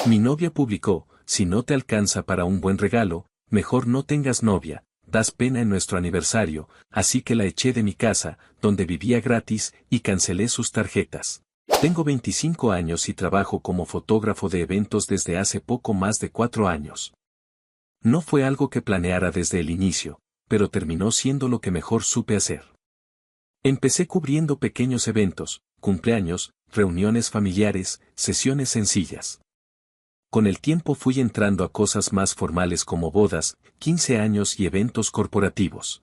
Mi novia publicó: si no te alcanza para un buen regalo, mejor no tengas novia, das pena en nuestro aniversario, así que la eché de mi casa, donde vivía gratis, y cancelé sus tarjetas. Tengo 25 años y trabajo como fotógrafo de eventos desde hace poco más de 4 años. No fue algo que planeara desde el inicio, pero terminó siendo lo que mejor supe hacer. Empecé cubriendo pequeños eventos, cumpleaños, reuniones familiares, sesiones sencillas. Con el tiempo fui entrando a cosas más formales como bodas, 15 años y eventos corporativos.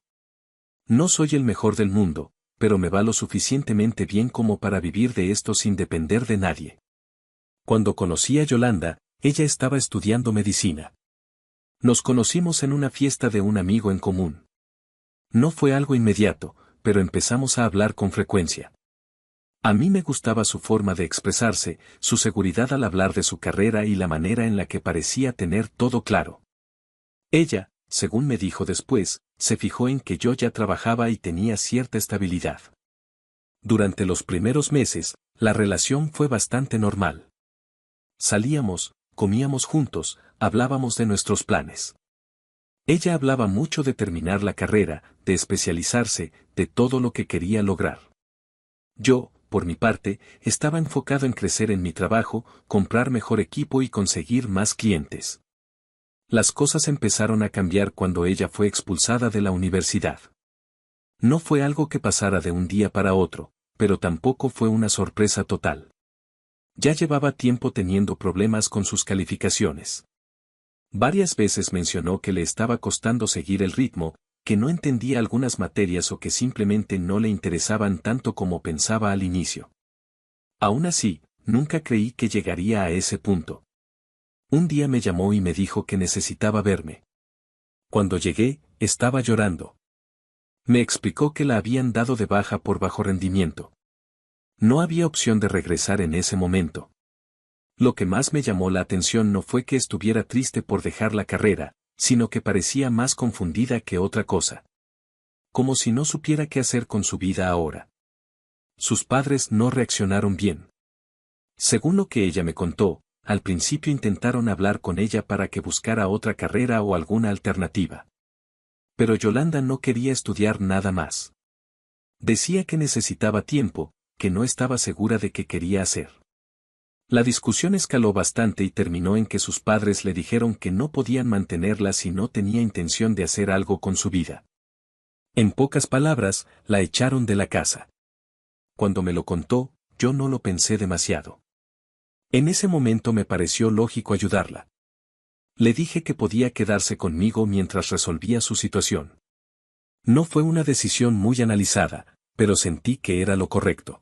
No soy el mejor del mundo, pero me va lo suficientemente bien como para vivir de esto sin depender de nadie. Cuando conocí a Yolanda, ella estaba estudiando medicina. Nos conocimos en una fiesta de un amigo en común. No fue algo inmediato, pero empezamos a hablar con frecuencia. A mí me gustaba su forma de expresarse, su seguridad al hablar de su carrera y la manera en la que parecía tener todo claro. Ella, según me dijo después, se fijó en que yo ya trabajaba y tenía cierta estabilidad. Durante los primeros meses, la relación fue bastante normal. Salíamos, comíamos juntos, hablábamos de nuestros planes. Ella hablaba mucho de terminar la carrera, de especializarse, de todo lo que quería lograr. Yo, por mi parte, estaba enfocado en crecer en mi trabajo, comprar mejor equipo y conseguir más clientes. Las cosas empezaron a cambiar cuando ella fue expulsada de la universidad. No fue algo que pasara de un día para otro, pero tampoco fue una sorpresa total. Ya llevaba tiempo teniendo problemas con sus calificaciones. Varias veces mencionó que le estaba costando seguir el ritmo, que no entendía algunas materias o que simplemente no le interesaban tanto como pensaba al inicio. Aún así, nunca creí que llegaría a ese punto. Un día me llamó y me dijo que necesitaba verme. Cuando llegué, estaba llorando. Me explicó que la habían dado de baja por bajo rendimiento. No había opción de regresar en ese momento. Lo que más me llamó la atención no fue que estuviera triste por dejar la carrera, sino que parecía más confundida que otra cosa. Como si no supiera qué hacer con su vida ahora. Sus padres no reaccionaron bien. Según lo que ella me contó, al principio intentaron hablar con ella para que buscara otra carrera o alguna alternativa. Pero Yolanda no quería estudiar nada más. Decía que necesitaba tiempo, que no estaba segura de qué quería hacer. La discusión escaló bastante y terminó en que sus padres le dijeron que no podían mantenerla si no tenía intención de hacer algo con su vida. En pocas palabras, la echaron de la casa. Cuando me lo contó, yo no lo pensé demasiado. En ese momento me pareció lógico ayudarla. Le dije que podía quedarse conmigo mientras resolvía su situación. No fue una decisión muy analizada, pero sentí que era lo correcto.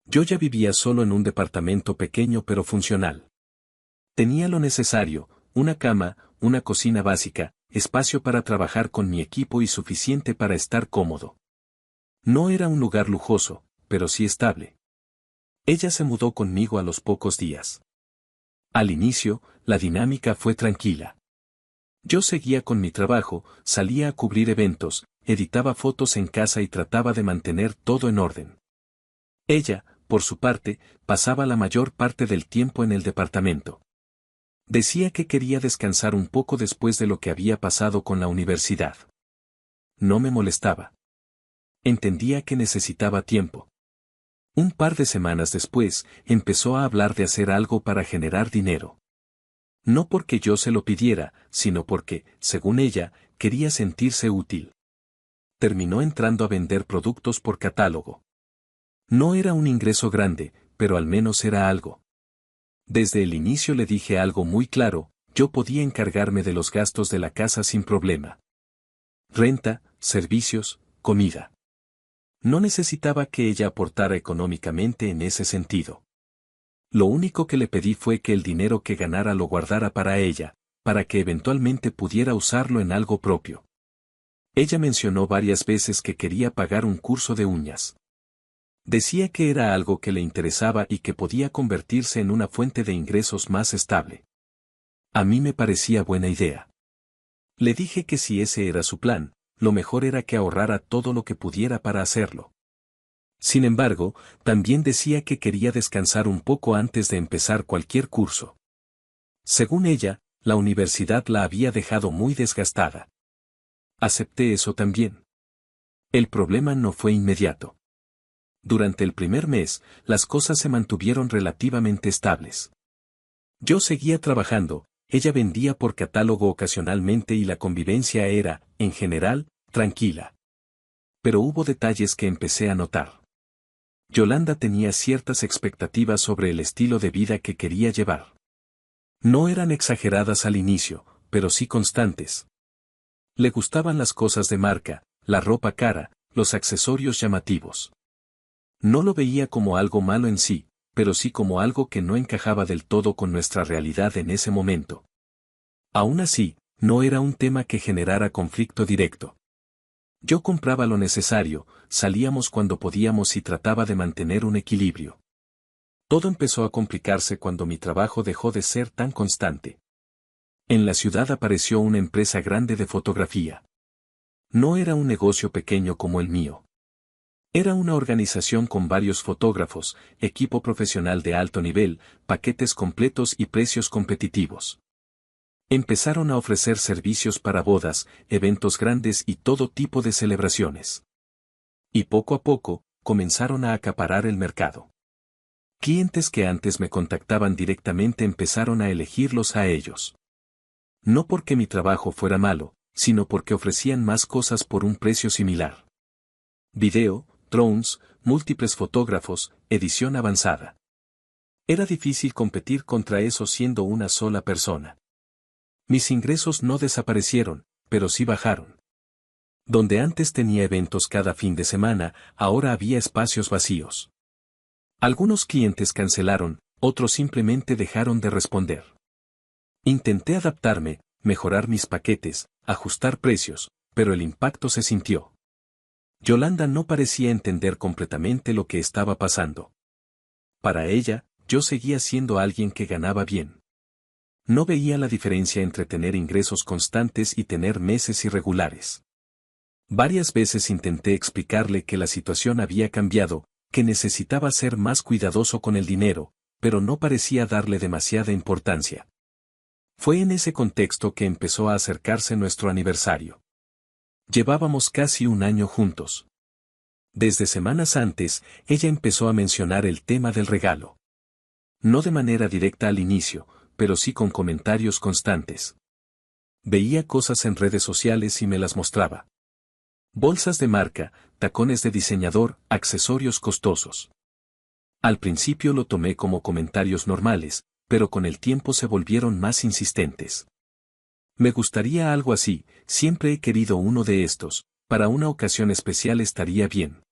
Yo ya vivía solo en un departamento pequeño pero funcional. Tenía lo necesario, una cama, una cocina básica, espacio para trabajar con mi equipo y suficiente para estar cómodo. No era un lugar lujoso, pero sí estable. Ella se mudó conmigo a los pocos días. Al inicio, la dinámica fue tranquila. Yo seguía con mi trabajo, salía a cubrir eventos, editaba fotos en casa y trataba de mantener todo en orden. Ella, por su parte, pasaba la mayor parte del tiempo en el departamento. Decía que quería descansar un poco después de lo que había pasado con la universidad. No me molestaba. Entendía que necesitaba tiempo. Un par de semanas después, empezó a hablar de hacer algo para generar dinero. No porque yo se lo pidiera, sino porque, según ella, quería sentirse útil. Terminó entrando a vender productos por catálogo. No era un ingreso grande, pero al menos era algo. Desde el inicio le dije algo muy claro: yo podía encargarme de los gastos de la casa sin problema. Renta, servicios, comida. No necesitaba que ella aportara económicamente en ese sentido. Lo único que le pedí fue que el dinero que ganara lo guardara para ella, para que eventualmente pudiera usarlo en algo propio. Ella mencionó varias veces que quería pagar un curso de uñas. Decía que era algo que le interesaba y que podía convertirse en una fuente de ingresos más estable. A mí me parecía buena idea. Le dije que si ese era su plan, lo mejor era que ahorrara todo lo que pudiera para hacerlo. Sin embargo, también decía que quería descansar un poco antes de empezar cualquier curso. Según ella, la universidad la había dejado muy desgastada. Acepté eso también. El problema no fue inmediato. Durante el primer mes, las cosas se mantuvieron relativamente estables. Yo seguía trabajando, ella vendía por catálogo ocasionalmente y la convivencia era, en general, tranquila. Pero hubo detalles que empecé a notar. Yolanda tenía ciertas expectativas sobre el estilo de vida que quería llevar. No eran exageradas al inicio, pero sí constantes. Le gustaban las cosas de marca, la ropa cara, los accesorios llamativos. No lo veía como algo malo en sí, pero sí como algo que no encajaba del todo con nuestra realidad en ese momento. Aún así, no era un tema que generara conflicto directo. Yo compraba lo necesario, salíamos cuando podíamos y trataba de mantener un equilibrio. Todo empezó a complicarse cuando mi trabajo dejó de ser tan constante. En la ciudad apareció una empresa grande de fotografía. No era un negocio pequeño como el mío. Era una organización con varios fotógrafos, equipo profesional de alto nivel, paquetes completos y precios competitivos. Empezaron a ofrecer servicios para bodas, eventos grandes y todo tipo de celebraciones. Y poco a poco, comenzaron a acaparar el mercado. Clientes que antes me contactaban directamente empezaron a elegirlos a ellos. No porque mi trabajo fuera malo, sino porque ofrecían más cosas por un precio similar. Video, drones, múltiples fotógrafos, edición avanzada. Era difícil competir contra eso siendo una sola persona. Mis ingresos no desaparecieron, pero sí bajaron. Donde antes tenía eventos cada fin de semana, ahora había espacios vacíos. Algunos clientes cancelaron, otros simplemente dejaron de responder. Intenté adaptarme, mejorar mis paquetes, ajustar precios, pero el impacto se sintió. Yolanda no parecía entender completamente lo que estaba pasando. Para ella, yo seguía siendo alguien que ganaba bien. No veía la diferencia entre tener ingresos constantes y tener meses irregulares. Varias veces intenté explicarle que la situación había cambiado, que necesitaba ser más cuidadoso con el dinero, pero no parecía darle demasiada importancia. Fue en ese contexto que empezó a acercarse nuestro aniversario. Llevábamos casi un año juntos. Desde semanas antes, ella empezó a mencionar el tema del regalo. No de manera directa al inicio, pero sí con comentarios constantes. Veía cosas en redes sociales y me las mostraba. Bolsas de marca, tacones de diseñador, accesorios costosos. Al principio lo tomé como comentarios normales, pero con el tiempo se volvieron más insistentes. Me gustaría algo así, siempre he querido uno de estos, para una ocasión especial estaría bien.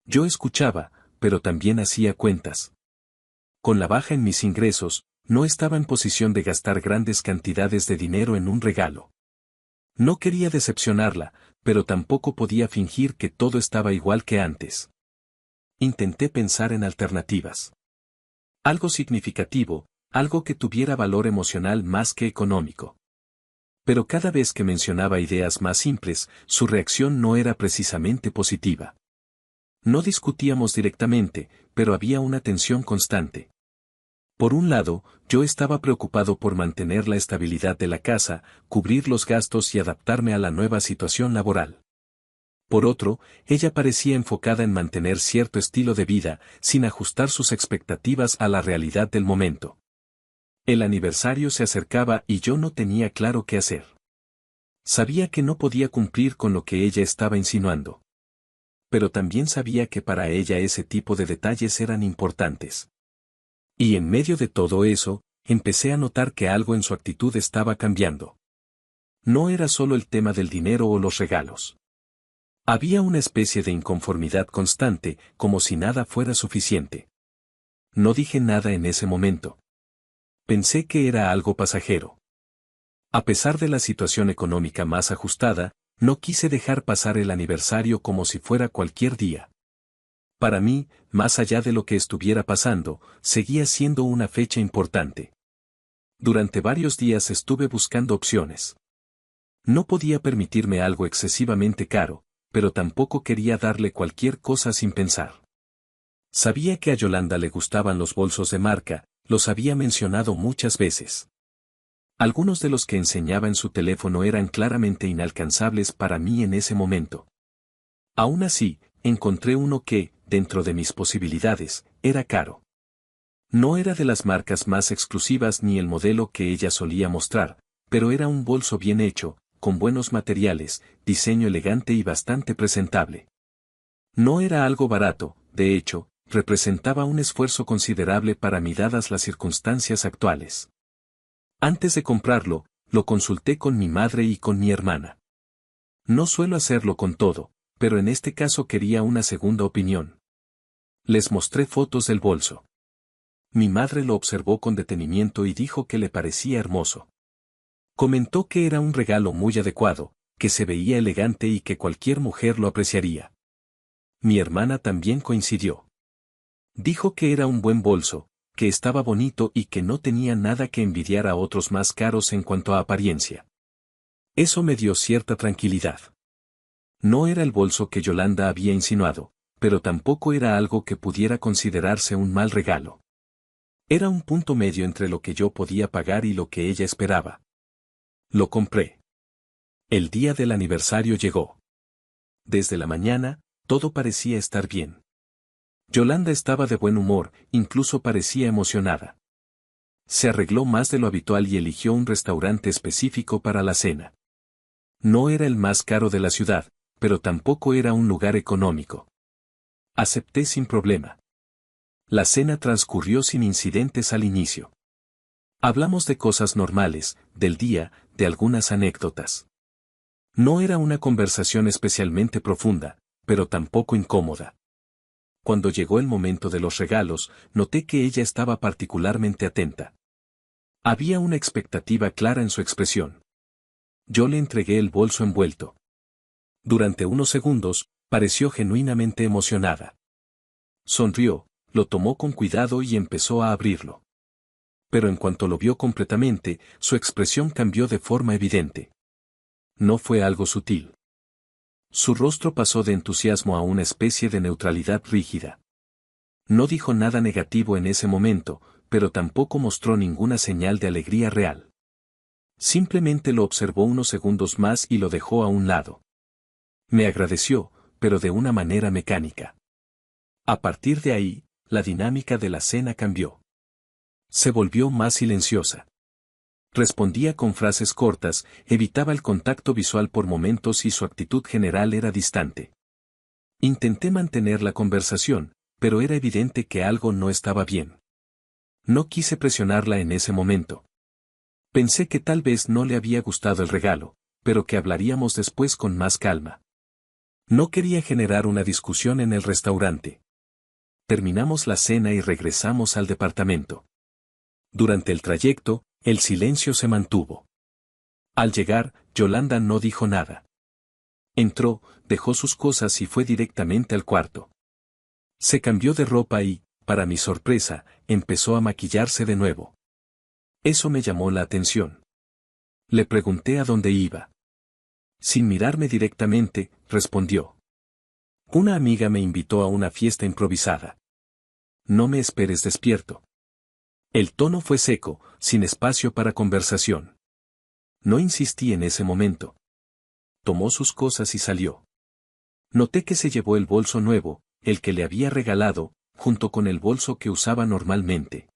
Yo escuchaba, pero también hacía cuentas. Con la baja en mis ingresos, no estaba en posición de gastar grandes cantidades de dinero en un regalo. No quería decepcionarla, pero tampoco podía fingir que todo estaba igual que antes. Intenté pensar en alternativas. Algo significativo, algo que tuviera valor emocional más que económico. Pero cada vez que mencionaba ideas más simples, su reacción no era precisamente positiva. No discutíamos directamente, pero había una tensión constante. Por un lado, yo estaba preocupado por mantener la estabilidad de la casa, cubrir los gastos y adaptarme a la nueva situación laboral. Por otro, ella parecía enfocada en mantener cierto estilo de vida, sin ajustar sus expectativas a la realidad del momento. El aniversario se acercaba y yo no tenía claro qué hacer. Sabía que no podía cumplir con lo que ella estaba insinuando. Pero también sabía que para ella ese tipo de detalles eran importantes. Y en medio de todo eso, empecé a notar que algo en su actitud estaba cambiando. No era solo el tema del dinero o los regalos. Había una especie de inconformidad constante, como si nada fuera suficiente. No dije nada en ese momento. Pensé que era algo pasajero. A pesar de la situación económica más ajustada, no quise dejar pasar el aniversario como si fuera cualquier día. Para mí, más allá de lo que estuviera pasando, seguía siendo una fecha importante. Durante varios días estuve buscando opciones. No podía permitirme algo excesivamente caro, pero tampoco quería darle cualquier cosa sin pensar. Sabía que a Yolanda le gustaban los bolsos de marca, los había mencionado muchas veces. Algunos de los que enseñaba en su teléfono eran claramente inalcanzables para mí en ese momento. Aún así, encontré uno que, dentro de mis posibilidades, era caro. No era de las marcas más exclusivas ni el modelo que ella solía mostrar, pero era un bolso bien hecho, con buenos materiales, diseño elegante y bastante presentable. No era algo barato, de hecho, representaba un esfuerzo considerable para mí dadas las circunstancias actuales. Antes de comprarlo, lo consulté con mi madre y con mi hermana. No suelo hacerlo con todo, pero en este caso quería una segunda opinión. Les mostré fotos del bolso. Mi madre lo observó con detenimiento y dijo que le parecía hermoso. Comentó que era un regalo muy adecuado, que se veía elegante y que cualquier mujer lo apreciaría. Mi hermana también coincidió. Dijo que era un buen bolso, que estaba bonito y que no tenía nada que envidiar a otros más caros en cuanto a apariencia. Eso me dio cierta tranquilidad. No era el bolso que Yolanda había insinuado, pero tampoco era algo que pudiera considerarse un mal regalo. Era un punto medio entre lo que yo podía pagar y lo que ella esperaba. Lo compré. El día del aniversario llegó. Desde la mañana, todo parecía estar bien. Yolanda estaba de buen humor, incluso parecía emocionada. Se arregló más de lo habitual y eligió un restaurante específico para la cena. No era el más caro de la ciudad, pero tampoco era un lugar económico. Acepté sin problema. La cena transcurrió sin incidentes al inicio. Hablamos de cosas normales, del día, de algunas anécdotas. No era una conversación especialmente profunda, pero tampoco incómoda. Cuando llegó el momento de los regalos, noté que ella estaba particularmente atenta. Había una expectativa clara en su expresión. Yo le entregué el bolso envuelto. Durante unos segundos, pareció genuinamente emocionada. Sonrió, lo tomó con cuidado y empezó a abrirlo. Pero en cuanto lo vio completamente, su expresión cambió de forma evidente. No fue algo sutil. Su rostro pasó de entusiasmo a una especie de neutralidad rígida. No dijo nada negativo en ese momento, pero tampoco mostró ninguna señal de alegría real. Simplemente lo observó unos segundos más y lo dejó a un lado. Me agradeció, pero de una manera mecánica. A partir de ahí, la dinámica de la cena cambió. Se volvió más silenciosa. Respondía con frases cortas, evitaba el contacto visual por momentos y su actitud general era distante. Intenté mantener la conversación, pero era evidente que algo no estaba bien. No quise presionarla en ese momento. Pensé que tal vez no le había gustado el regalo, pero que hablaríamos después con más calma. No quería generar una discusión en el restaurante. Terminamos la cena y regresamos al departamento. Durante el trayecto, el silencio se mantuvo. Al llegar, Yolanda no dijo nada. Entró, dejó sus cosas y fue directamente al cuarto. Se cambió de ropa y, para mi sorpresa, empezó a maquillarse de nuevo. Eso me llamó la atención. Le pregunté a dónde iba. Sin mirarme directamente, respondió. Una amiga me invitó a una fiesta improvisada. No me esperes despierto. El tono fue seco, sin espacio para conversación. No insistí en ese momento. Tomó sus cosas y salió. Noté que se llevó el bolso nuevo, el que le había regalado, junto con el bolso que usaba normalmente.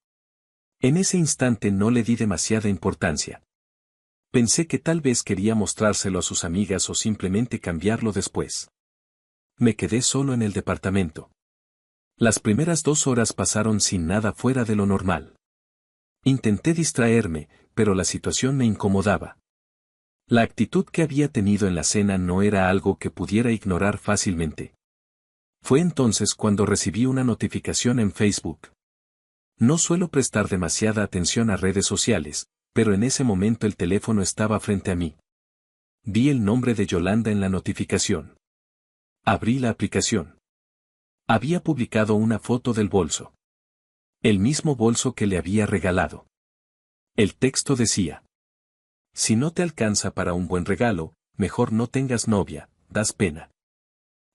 En ese instante no le di demasiada importancia. Pensé que tal vez quería mostrárselo a sus amigas o simplemente cambiarlo después. Me quedé solo en el departamento. Las primeras 2 horas pasaron sin nada fuera de lo normal. Intenté distraerme, pero la situación me incomodaba. La actitud que había tenido en la cena no era algo que pudiera ignorar fácilmente. Fue entonces cuando recibí una notificación en Facebook. No suelo prestar demasiada atención a redes sociales, pero en ese momento el teléfono estaba frente a mí. Vi el nombre de Yolanda en la notificación. Abrí la aplicación. Había publicado una foto del bolso. El mismo bolso que le había regalado. El texto decía: si no te alcanza para un buen regalo, mejor no tengas novia, das pena.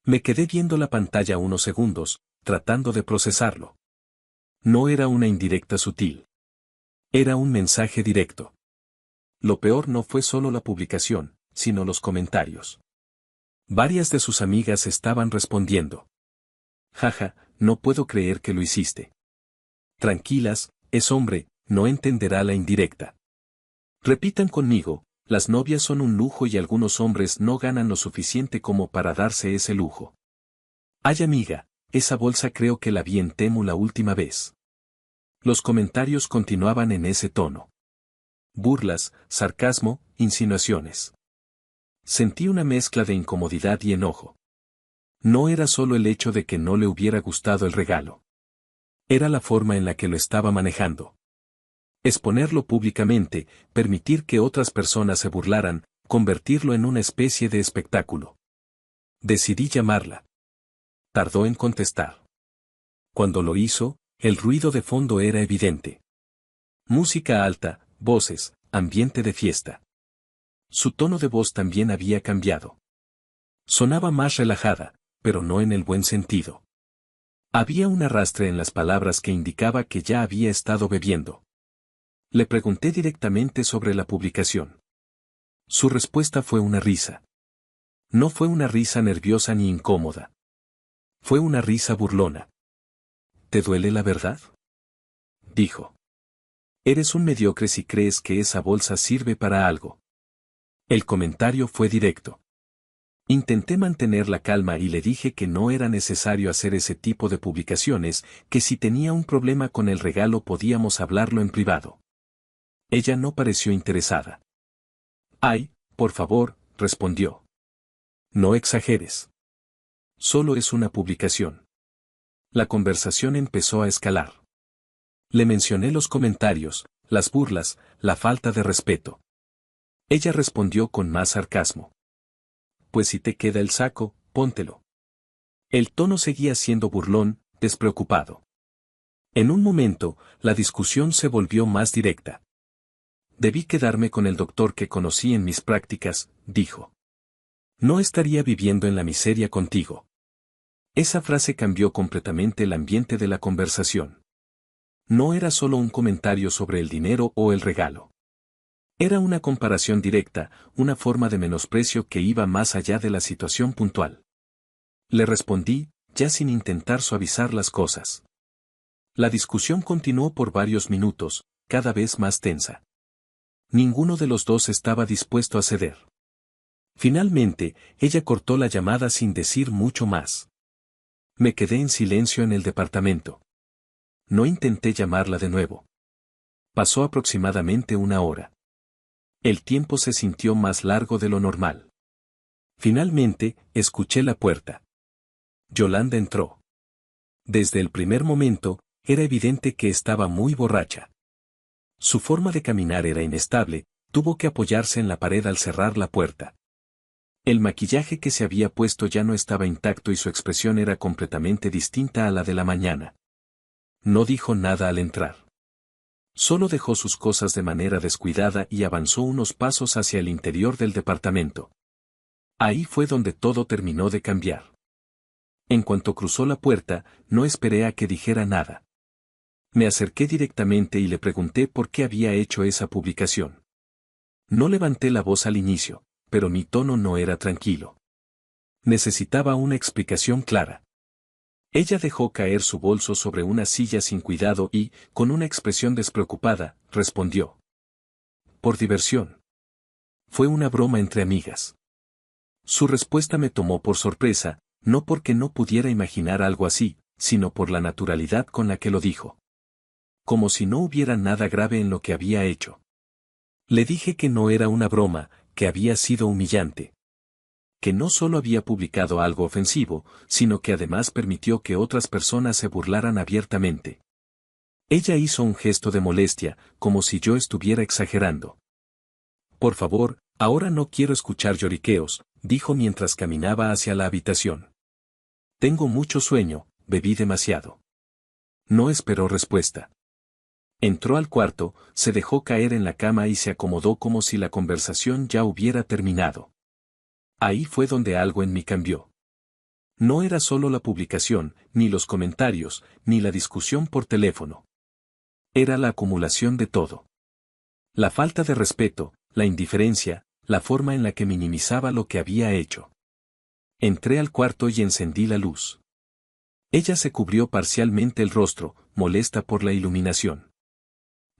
Me quedé viendo la pantalla unos segundos, tratando de procesarlo. No era una indirecta sutil. Era un mensaje directo. Lo peor no fue solo la publicación, sino los comentarios. Varias de sus amigas estaban respondiendo. Jaja, no puedo creer que lo hiciste. Tranquilas, es hombre, no entenderá la indirecta. Repitan conmigo, las novias son un lujo y algunos hombres no ganan lo suficiente como para darse ese lujo. Ay amiga, esa bolsa creo que la vi en Temu la última vez. Los comentarios continuaban en ese tono. Burlas, sarcasmo, insinuaciones. Sentí una mezcla de incomodidad y enojo. No era solo el hecho de que no le hubiera gustado el regalo. Era la forma en la que lo estaba manejando. Exponerlo públicamente, permitir que otras personas se burlaran, convertirlo en una especie de espectáculo. Decidí llamarla. Tardó en contestar. Cuando lo hizo, el ruido de fondo era evidente. Música alta, voces, ambiente de fiesta. Su tono de voz también había cambiado. Sonaba más relajada, pero no en el buen sentido. Había un arrastre en las palabras que indicaba que ya había estado bebiendo. Le pregunté directamente sobre la publicación. Su respuesta fue una risa. No fue una risa nerviosa ni incómoda. Fue una risa burlona. ¿Te duele la verdad?, dijo. Eres un mediocre si crees que esa bolsa sirve para algo. El comentario fue directo. Intenté mantener la calma y le dije que no era necesario hacer ese tipo de publicaciones, que si tenía un problema con el regalo podíamos hablarlo en privado. Ella no pareció interesada. Ay, por favor, respondió. No exageres. Solo es una publicación. La conversación empezó a escalar. Le mencioné los comentarios, las burlas, la falta de respeto. Ella respondió con más sarcasmo. Pues si te queda el saco, póntelo. El tono seguía siendo burlón, despreocupado. En un momento, la discusión se volvió más directa. Debí quedarme con el doctor que conocí en mis prácticas, dijo. No estaría viviendo en la miseria contigo. Esa frase cambió completamente el ambiente de la conversación. No era solo un comentario sobre el dinero o el regalo. Era una comparación directa, una forma de menosprecio que iba más allá de la situación puntual. Le respondí, ya sin intentar suavizar las cosas. La discusión continuó por varios minutos, cada vez más tensa. Ninguno de los dos estaba dispuesto a ceder. Finalmente, ella cortó la llamada sin decir mucho más. Me quedé en silencio en el departamento. No intenté llamarla de nuevo. Pasó aproximadamente una hora. El tiempo se sintió más largo de lo normal. Finalmente, escuché la puerta. Yolanda entró. Desde el primer momento, era evidente que estaba muy borracha. Su forma de caminar era inestable, tuvo que apoyarse en la pared al cerrar la puerta. El maquillaje que se había puesto ya no estaba intacto y su expresión era completamente distinta a la de la mañana. No dijo nada al entrar. Solo dejó sus cosas de manera descuidada y avanzó unos pasos hacia el interior del departamento. Ahí fue donde todo terminó de cambiar. En cuanto cruzó la puerta, no esperé a que dijera nada. Me acerqué directamente y le pregunté por qué había hecho esa publicación. No levanté la voz al inicio, pero mi tono no era tranquilo. Necesitaba una explicación clara. Ella dejó caer su bolso sobre una silla sin cuidado y, con una expresión despreocupada, respondió. Por diversión. Fue una broma entre amigas. Su respuesta me tomó por sorpresa, no porque no pudiera imaginar algo así, sino por la naturalidad con la que lo dijo. Como si no hubiera nada grave en lo que había hecho. Le dije que no era una broma, que había sido humillante. Que no solo había publicado algo ofensivo, sino que además permitió que otras personas se burlaran abiertamente. Ella hizo un gesto de molestia, como si yo estuviera exagerando. Por favor, ahora no quiero escuchar lloriqueos, dijo mientras caminaba hacia la habitación. Tengo mucho sueño, bebí demasiado. No esperó respuesta. Entró al cuarto, se dejó caer en la cama y se acomodó como si la conversación ya hubiera terminado. Ahí fue donde algo en mí cambió. No era solo la publicación, ni los comentarios, ni la discusión por teléfono. Era la acumulación de todo. La falta de respeto, la indiferencia, la forma en la que minimizaba lo que había hecho. Entré al cuarto y encendí la luz. Ella se cubrió parcialmente el rostro, molesta por la iluminación.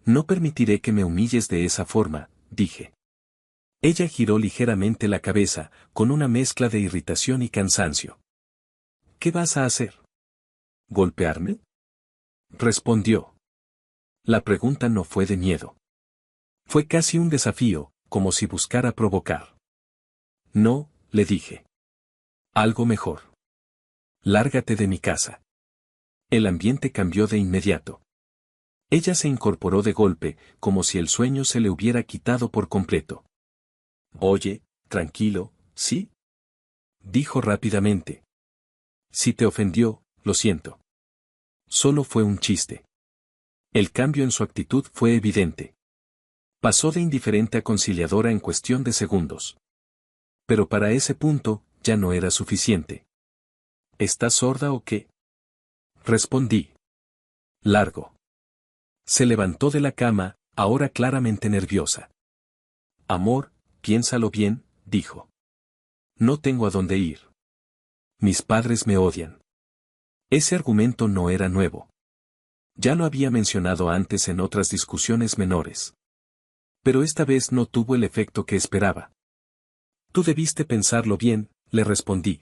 No permitiré que me humilles de esa forma, dije. Ella giró ligeramente la cabeza, con una mezcla de irritación y cansancio. ¿Qué vas a hacer? ¿Golpearme? Respondió. La pregunta no fue de miedo. Fue casi un desafío, como si buscara provocar. No, le dije. Algo mejor. Lárgate de mi casa. El ambiente cambió de inmediato. Ella se incorporó de golpe, como si el sueño se le hubiera quitado por completo. Oye, tranquilo, ¿sí? Dijo rápidamente. Si te ofendió, lo siento. Solo fue un chiste. El cambio en su actitud fue evidente. Pasó de indiferente a conciliadora en cuestión de segundos. Pero para ese punto, ya no era suficiente. ¿Estás sorda o qué? Respondí. Largo. Se levantó de la cama, ahora claramente nerviosa. Amor, piénsalo bien, dijo. No tengo a dónde ir. Mis padres me odian. Ese argumento no era nuevo. Ya lo había mencionado antes en otras discusiones menores. Pero esta vez no tuvo el efecto que esperaba. Tú debiste pensarlo bien, le respondí.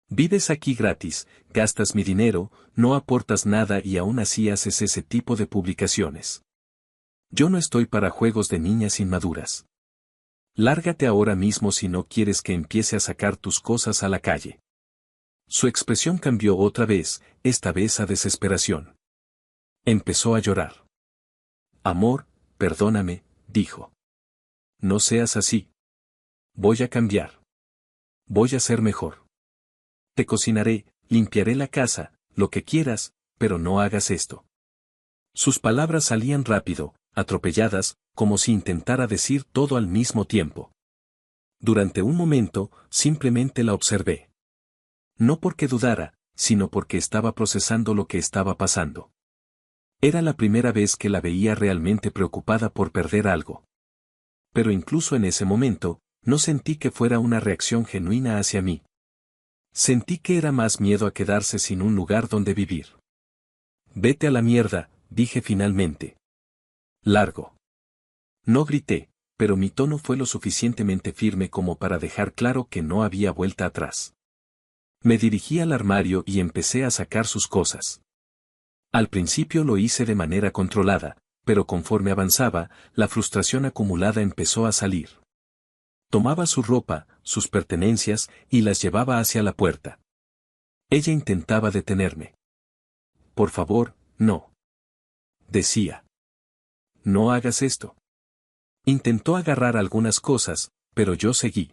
Vives aquí gratis, gastas mi dinero, no aportas nada y aún así haces ese tipo de publicaciones. Yo no estoy para juegos de niñas inmaduras. Lárgate ahora mismo si no quieres que empiece a sacar tus cosas a la calle. Su expresión cambió otra vez, esta vez a desesperación. Empezó a llorar. Amor, perdóname, dijo. No seas así. Voy a cambiar. Voy a ser mejor. Te cocinaré, limpiaré la casa, lo que quieras, pero no hagas esto. Sus palabras salían rápido, atropelladas, como si intentara decir todo al mismo tiempo. Durante un momento, simplemente la observé. No porque dudara, sino porque estaba procesando lo que estaba pasando. Era la primera vez que la veía realmente preocupada por perder algo. Pero incluso en ese momento, no sentí que fuera una reacción genuina hacia mí. Sentí que era más miedo a quedarse sin un lugar donde vivir. Vete a la mierda, dije finalmente. Largo. No grité, pero mi tono fue lo suficientemente firme como para dejar claro que no había vuelta atrás. Me dirigí al armario y empecé a sacar sus cosas. Al principio lo hice de manera controlada, pero conforme avanzaba, la frustración acumulada empezó a salir. Tomaba su ropa, sus pertenencias, y las llevaba hacia la puerta. Ella intentaba detenerme. Por favor, no. Decía. No hagas esto. Intentó agarrar algunas cosas, pero yo seguí.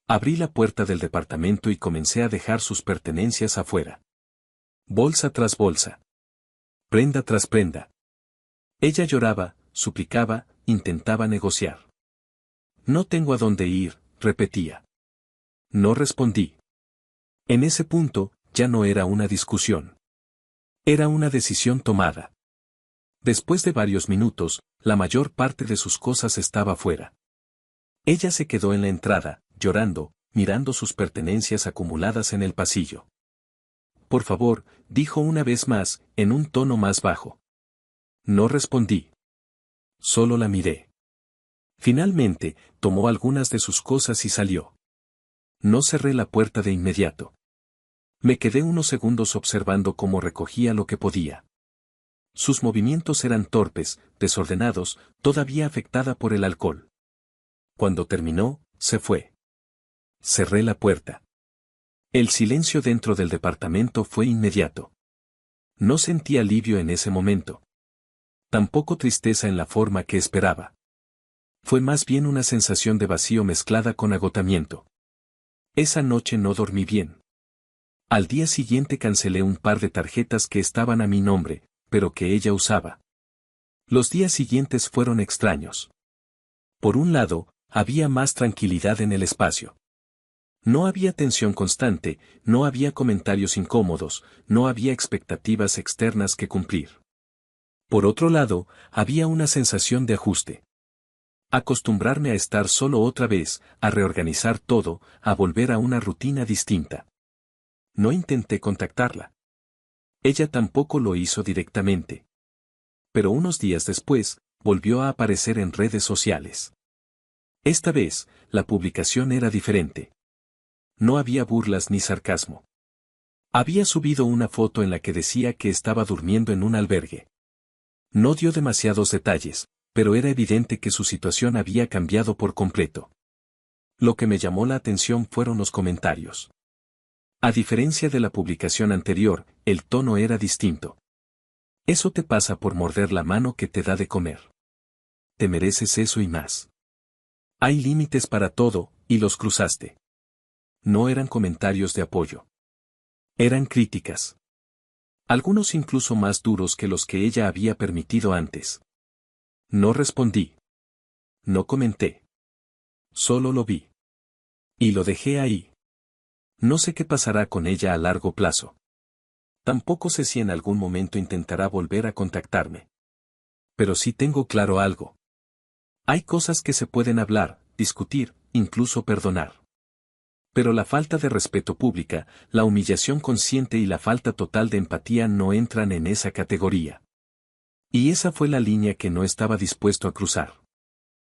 Abrí la puerta del departamento y comencé a dejar sus pertenencias afuera. Bolsa tras bolsa. Prenda tras prenda. Ella lloraba, suplicaba, intentaba negociar. No tengo a dónde ir, repetía. No respondí. En ese punto, ya no era una discusión. Era una decisión tomada. Después de varios minutos, la mayor parte de sus cosas estaba fuera. Ella se quedó en la entrada, llorando, mirando sus pertenencias acumuladas en el pasillo. Por favor, dijo una vez más, en un tono más bajo. No respondí. Solo la miré. Finalmente, tomó algunas de sus cosas y salió. No cerré la puerta de inmediato. Me quedé unos segundos observando cómo recogía lo que podía. Sus movimientos eran torpes, desordenados, todavía afectada por el alcohol. Cuando terminó, se fue. Cerré la puerta. El silencio dentro del departamento fue inmediato. No sentí alivio en ese momento. Tampoco tristeza en la forma que esperaba. Fue más bien una sensación de vacío mezclada con agotamiento. Esa noche no dormí bien. Al día siguiente cancelé un par de tarjetas que estaban a mi nombre, pero que ella usaba. Los días siguientes fueron extraños. Por un lado, había más tranquilidad en el espacio. No había tensión constante, no había comentarios incómodos, no había expectativas externas que cumplir. Por otro lado, había una sensación de ajuste. Acostumbrarme a estar solo otra vez, a reorganizar todo, a volver a una rutina distinta. No intenté contactarla. Ella tampoco lo hizo directamente. Pero unos días después, volvió a aparecer en redes sociales. Esta vez, la publicación era diferente. No había burlas ni sarcasmo. Había subido una foto en la que decía que estaba durmiendo en un albergue. No dio demasiados detalles, pero era evidente que su situación había cambiado por completo. Lo que me llamó la atención fueron los comentarios. A diferencia de la publicación anterior, el tono era distinto. Eso te pasa por morder la mano que te da de comer. Te mereces eso y más. Hay límites para todo, y los cruzaste. No eran comentarios de apoyo. Eran críticas. Algunos incluso más duros que los que ella había permitido antes. No respondí. No comenté. Solo lo vi. Y lo dejé ahí. No sé qué pasará con ella a largo plazo. Tampoco sé si en algún momento intentará volver a contactarme. Pero sí tengo claro algo. Hay cosas que se pueden hablar, discutir, incluso perdonar. Pero la falta de respeto pública, la humillación consciente y la falta total de empatía no entran en esa categoría. Y esa fue la línea que no estaba dispuesto a cruzar.